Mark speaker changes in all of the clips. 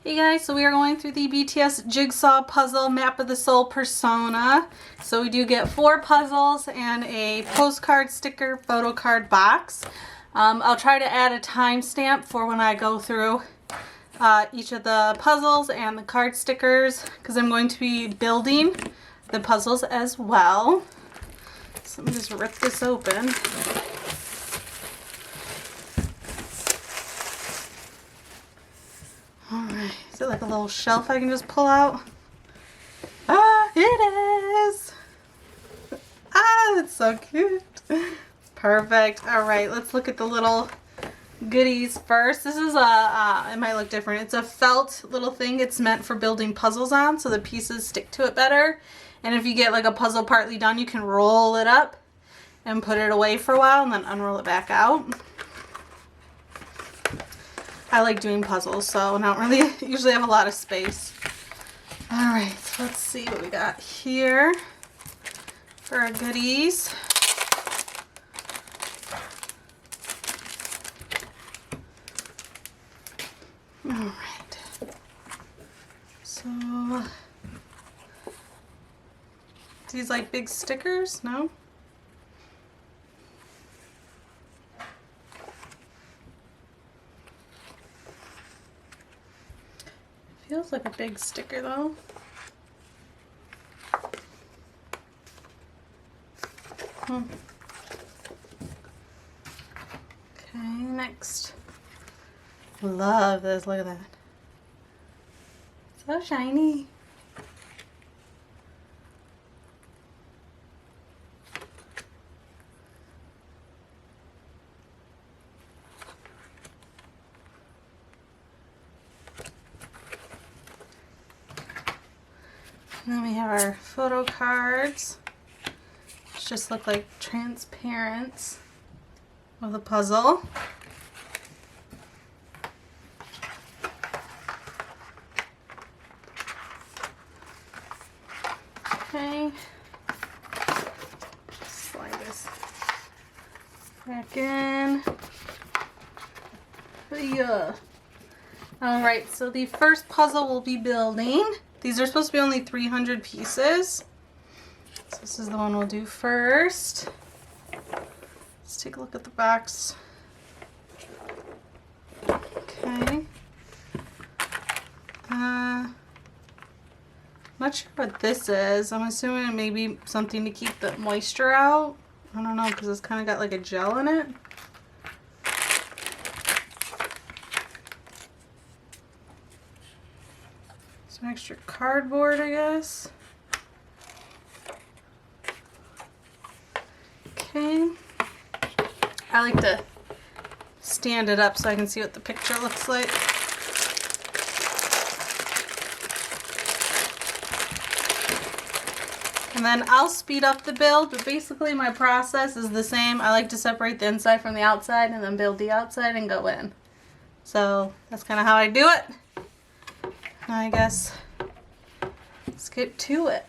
Speaker 1: Hey guys, so we are going through the BTS Jigsaw puzzle Map of the Soul persona. So we do get 4 puzzles and a postcard sticker photo card box. I'll try to add a timestamp for when I go through each of the puzzles and the card stickers because I'm going to be building the puzzles as well. So let me just rip this open. Alright, is it like a little shelf I can just pull out? Ah, it is! Ah, that's so cute. Perfect. Alright, let's look at the little goodies first. This is it might look different. It's a felt little thing. It's meant for building puzzles on so the pieces stick to it better. And if you get like a puzzle partly done, you can roll it up and put it away for a while and then unroll it back out. I like doing puzzles, so I don't really usually have a lot of space. Alright, so let's see what we got here for our goodies. Alright, so these like big stickers? No? Feels like a big sticker though. Okay, next. Love this, look at that. So shiny. And then we have our photo cards, which just look like transparent of the puzzle. Okay, slide this back in. Yeah. Alright, so the first puzzle we'll be building. These are supposed to be only 300 pieces. So this is the one we'll do first. Let's take a look at the box. Okay. Not sure what this is. I'm assuming it may be something to keep the moisture out. I don't know because it's kind of got like a gel in it. Some extra cardboard, I guess. Okay. I like to stand it up so I can see what the picture looks like. And then I'll speed up the build, but basically my process is the same. I like to separate the inside from the outside and then build the outside and go in. So that's kind of how I do it. Now I guess let's get to it.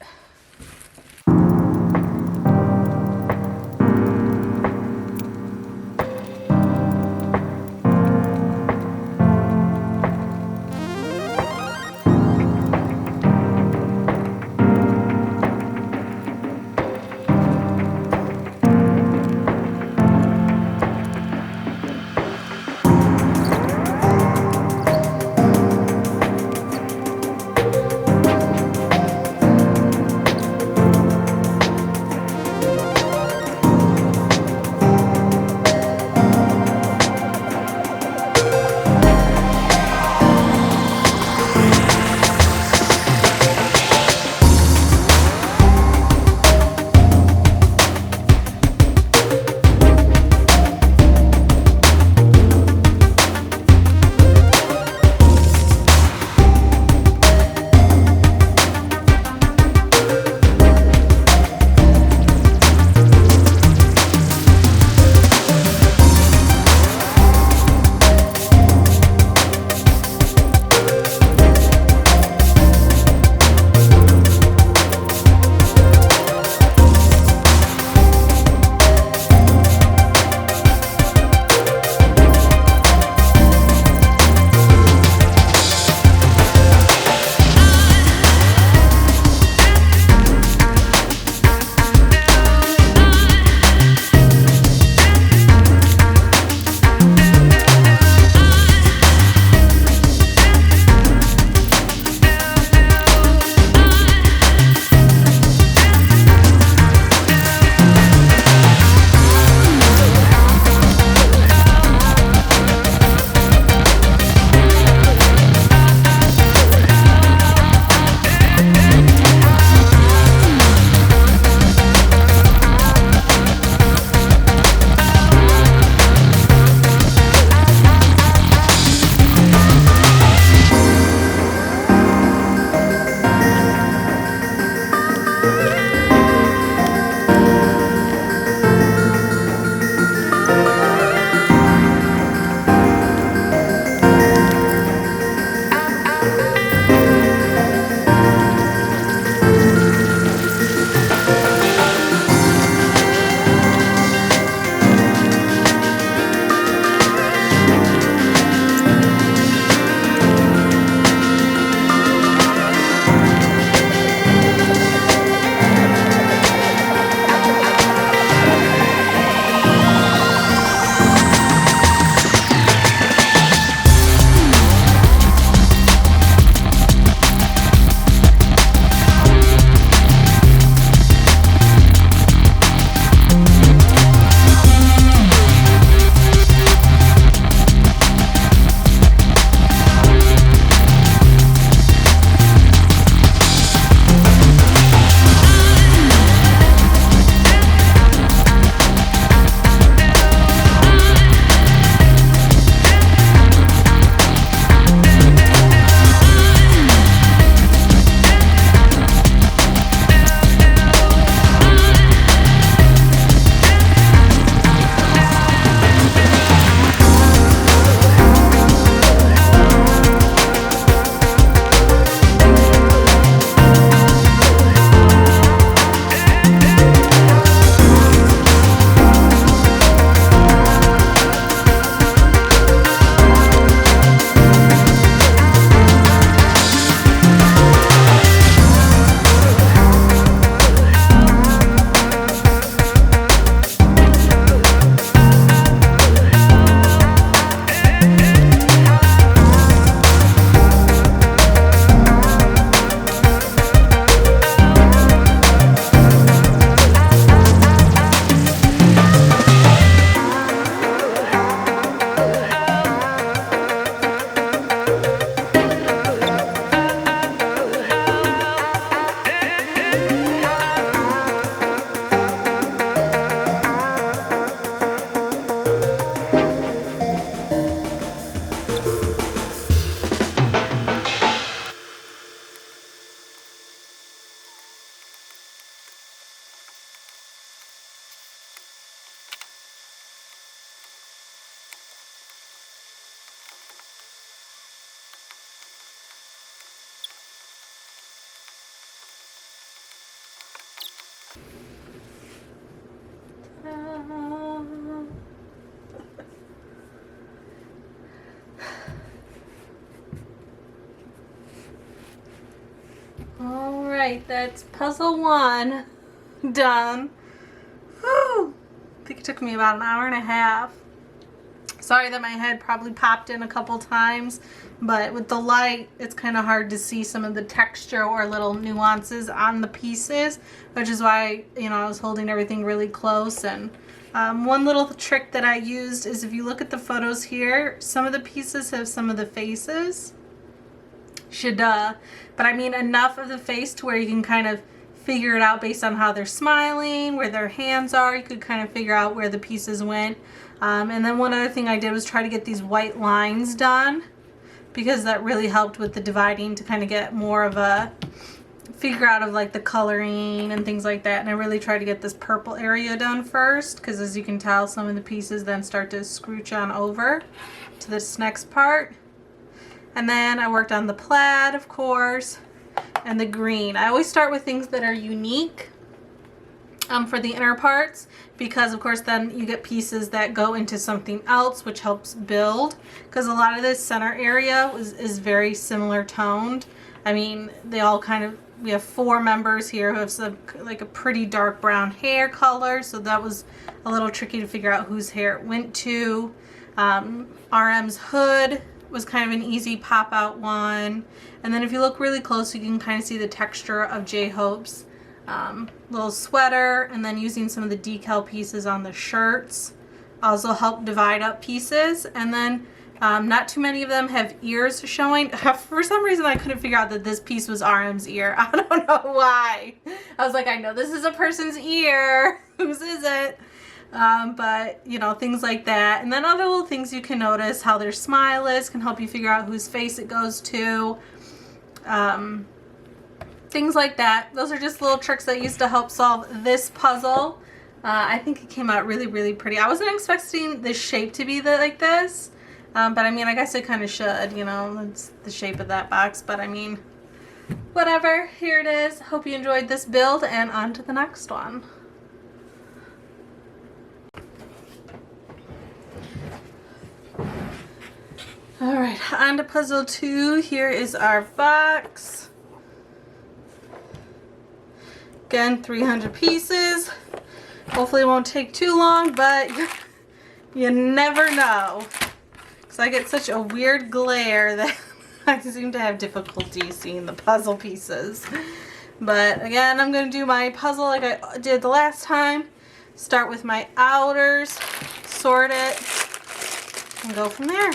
Speaker 1: right, that's puzzle 1 done. Whew. I think it took me about an hour and a half. Sorry that my head probably popped in a couple times, but with the light, it's kind of hard to see some of the texture or little nuances on the pieces, which is why, you know, I was holding everything really close. And one little trick that I used is if you look at the photos here, some of the pieces have some of the faces. But I mean enough of the face to where you can kind of figure it out based on how they're smiling, where their hands are. You could kind of figure out where the pieces went. And then one other thing I did was try to get these white lines done, because that really helped with the dividing to kind of get more of a figure out of like the coloring and things like that. And I really tried to get this purple area done first, because as you can tell, some of the pieces then start to scooch on over to this next part. And then I worked on the plaid, of course, and the green. I always start with things that are unique for the inner parts, because of course then you get pieces that go into something else, which helps build, because a lot of this center area is very similar toned. I mean, they all kind of, we have 4 members here who have some, like a pretty dark brown hair color, so that was a little tricky to figure out whose hair it went to. RM's hood was kind of an easy pop out one. And then if you look really close, you can kind of see the texture of J-Hope's little sweater, and then using some of the decal pieces on the shirts also help divide up pieces. And then not too many of them have ears showing. For some reason I couldn't figure out that this piece was RM's ear. I don't know why. I was like, I know this is a person's ear. Whose is it? But you know, things like that. And then other little things you can notice, how their smile is, can help you figure out whose face it goes to. Things like that. Those are just little tricks that used to help solve this puzzle. I think it came out really, really pretty. I wasn't expecting the shape to be like this, but I mean, I guess it kind of should, you know, it's the shape of that box, but I mean, whatever, here it is. Hope you enjoyed this build, and on to the next one. Alright, on to puzzle 2. Here is our box. Again, 300 pieces. Hopefully it won't take too long, but you never know. Because I get such a weird glare that I seem to have difficulty seeing the puzzle pieces. But again, I'm going to do my puzzle like I did the last time. Start with my outers, sort it, and go from there.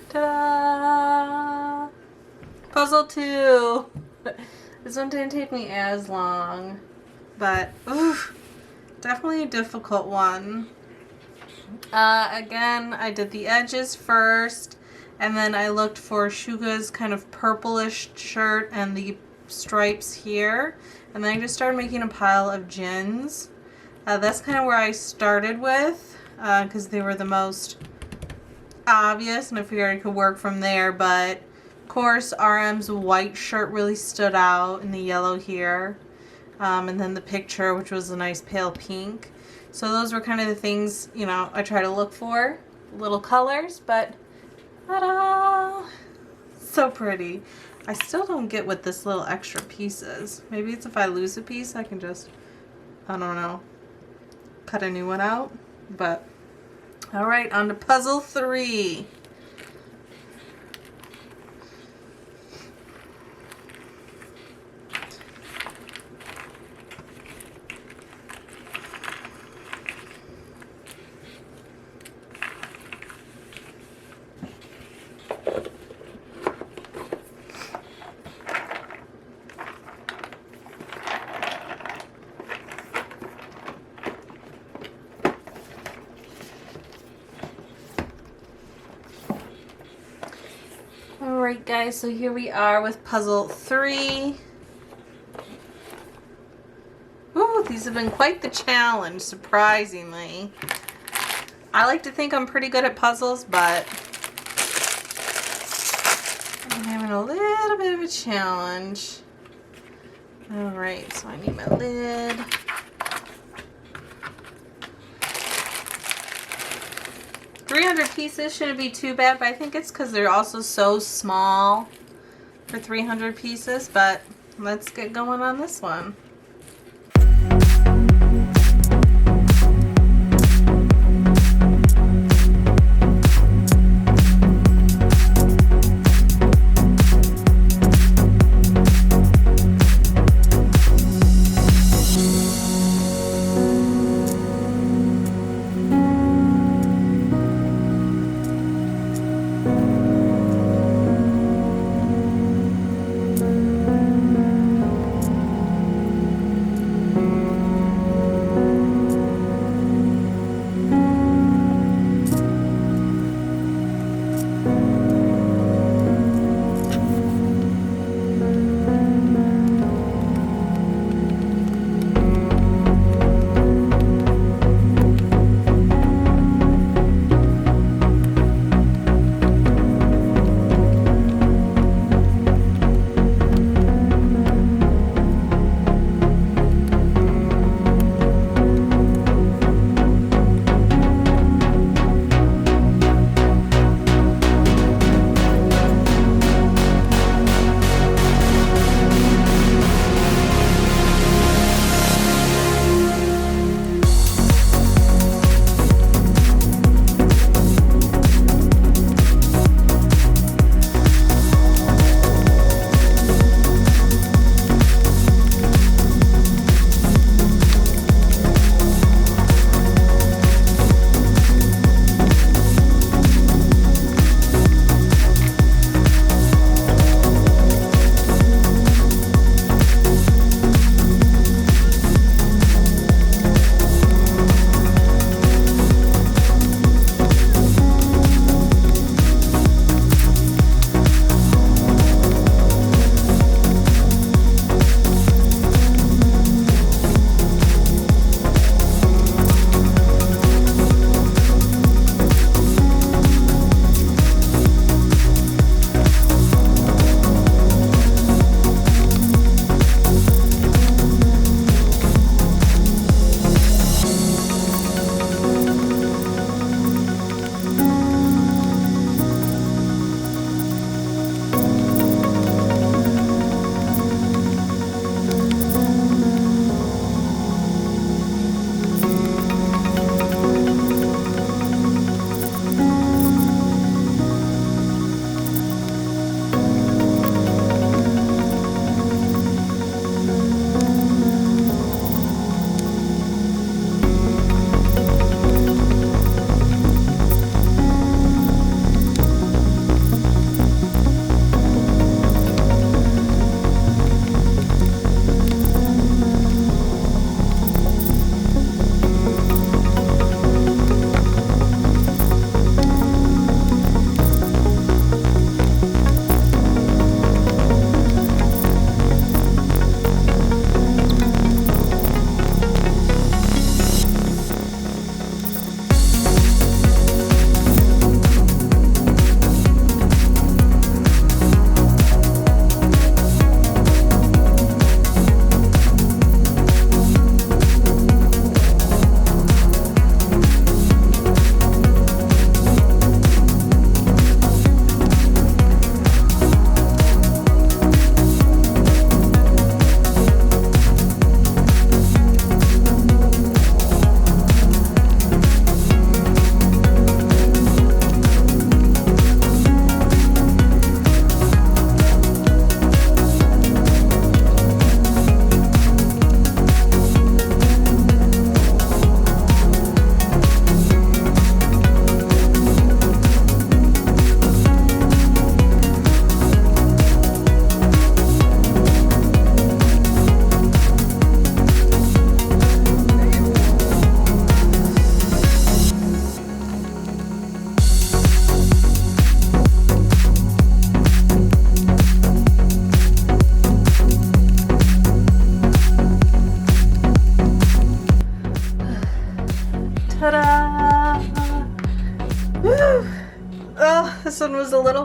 Speaker 1: Ta-da! Puzzle 2. This one didn't take me as long, but oof, definitely a difficult one. Again, I did the edges first, and then I looked for Suga's kind of purplish shirt and the stripes here, and then I just started making a pile of Jin's. That's kind of where I started with, because they were the most obvious, and I figured I could work from there, but of course RM's white shirt really stood out in the yellow here, and then the picture, which was a nice pale pink. So those were kind of the things, you know, I try to look for, little colors, but ta-da! So pretty. I still don't get what this little extra piece is. Maybe it's if I lose a piece, I can just, I don't know, cut a new one out. But, alright, on to puzzle 3. Alright guys, so here we are with puzzle 3. Ooh, these have been quite the challenge, surprisingly. I like to think I'm pretty good at puzzles, but I'm having a little bit of a challenge. Alright, so I need my lid. $300 pieces shouldn't be too bad, but I think it's because they're also so small for 300 pieces, but let's get going on this one.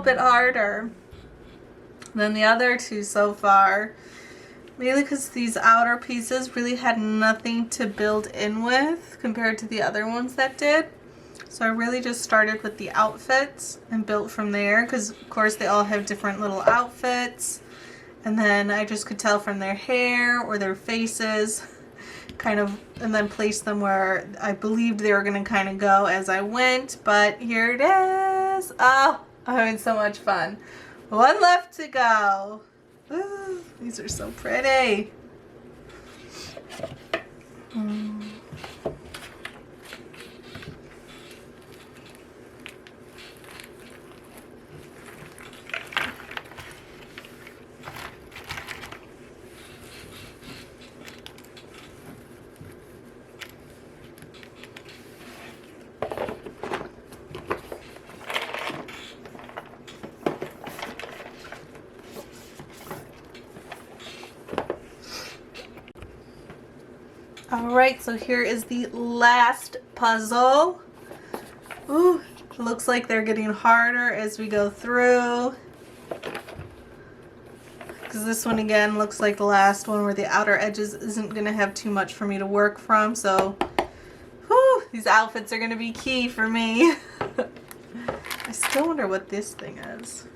Speaker 1: bit harder than the other two so far. Mainly because these outer pieces really had nothing to build in with compared to the other ones that did. So I really just started with the outfits and built from there, because of course they all have different little outfits. And then I just could tell from their hair or their faces, kind of, and then place them where I believed they were going to kind of go as I went. But here it is. Oh, I'm having so much fun. One left to go. Ooh, these are so pretty. Alright, so here is the last puzzle. Ooh, looks like they're getting harder as we go through. Because this one again looks like the last one where the outer edges isn't going to have too much for me to work from. So, whew, these outfits are going to be key for me. I still wonder what this thing is.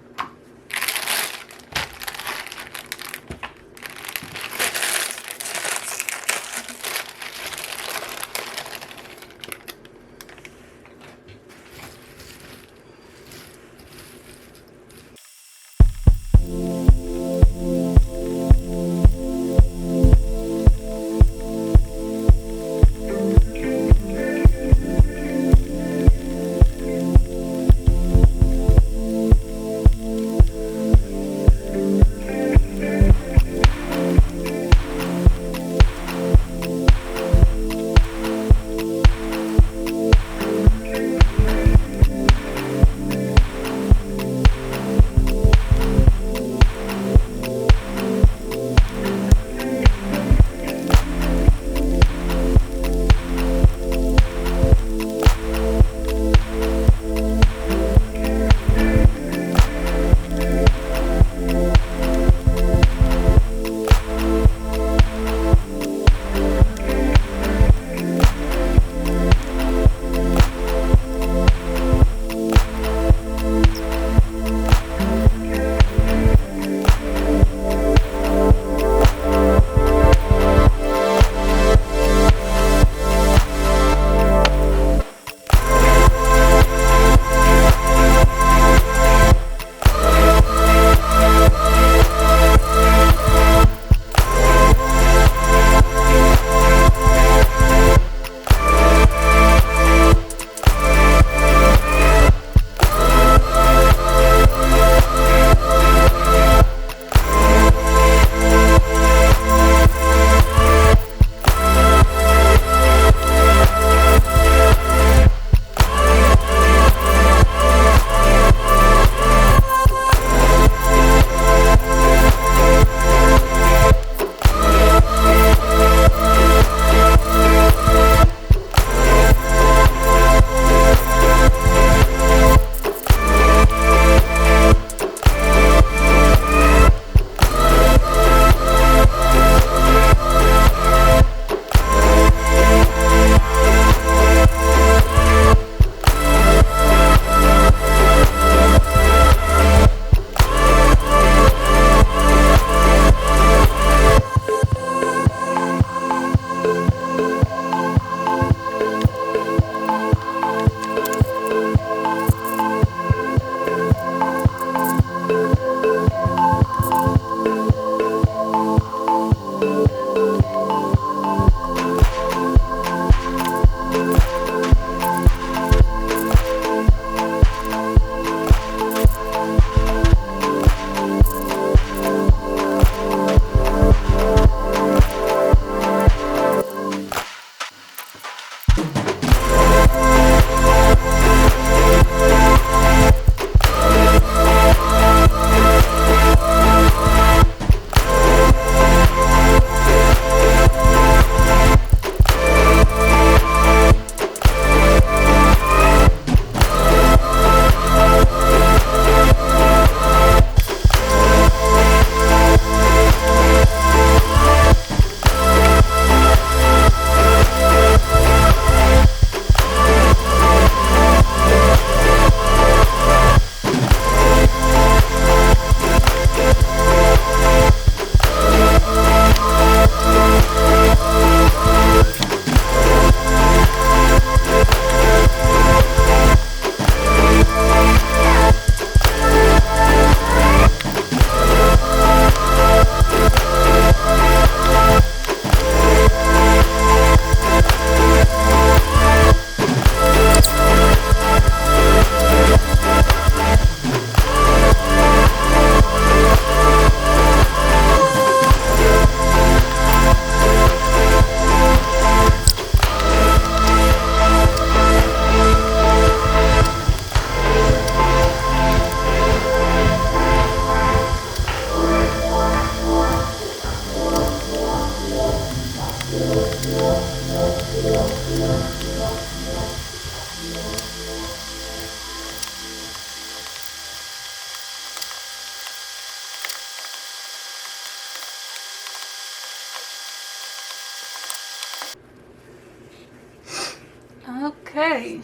Speaker 1: Okay,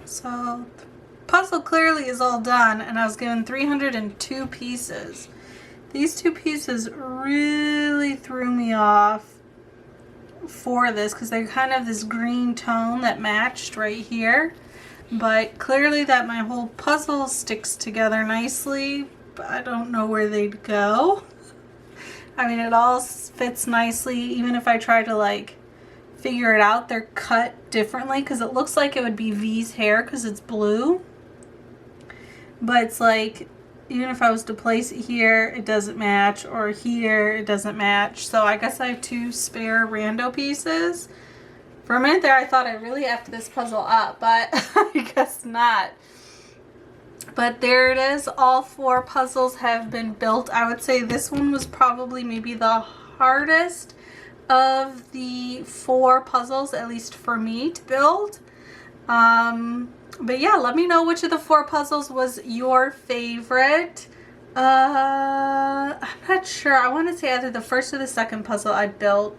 Speaker 1: so the puzzle clearly is all done, and I was given 302 pieces. These two pieces really threw me off for this because they're kind of this green tone that matched right here. But clearly that my whole puzzle sticks together nicely, but I don't know where they'd go. I mean, it all fits nicely. Even if I try to like figure it out, they're cut differently because it looks like it would be V's hair because it's blue. But it's like, even if I was to place it here, it doesn't match, or here, it doesn't match. So I guess I have two spare rando pieces. For a minute there, I thought I really effed this puzzle up, but I guess not. But there it is. All 4 puzzles have been built. I would say this one was probably maybe the hardest of the 4 puzzles, at least for me to build. But yeah, let me know which of the 4 puzzles was your favorite. I'm not sure. I want to say either the first or the second puzzle I built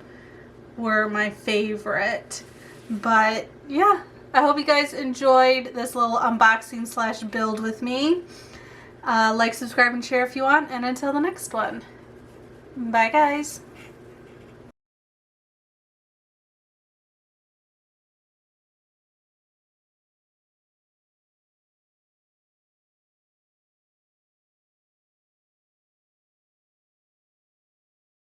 Speaker 1: were my favorite. But yeah, I hope you guys enjoyed this little unboxing slash build with me. Like, subscribe, and share if you want. And until the next one. Bye, guys.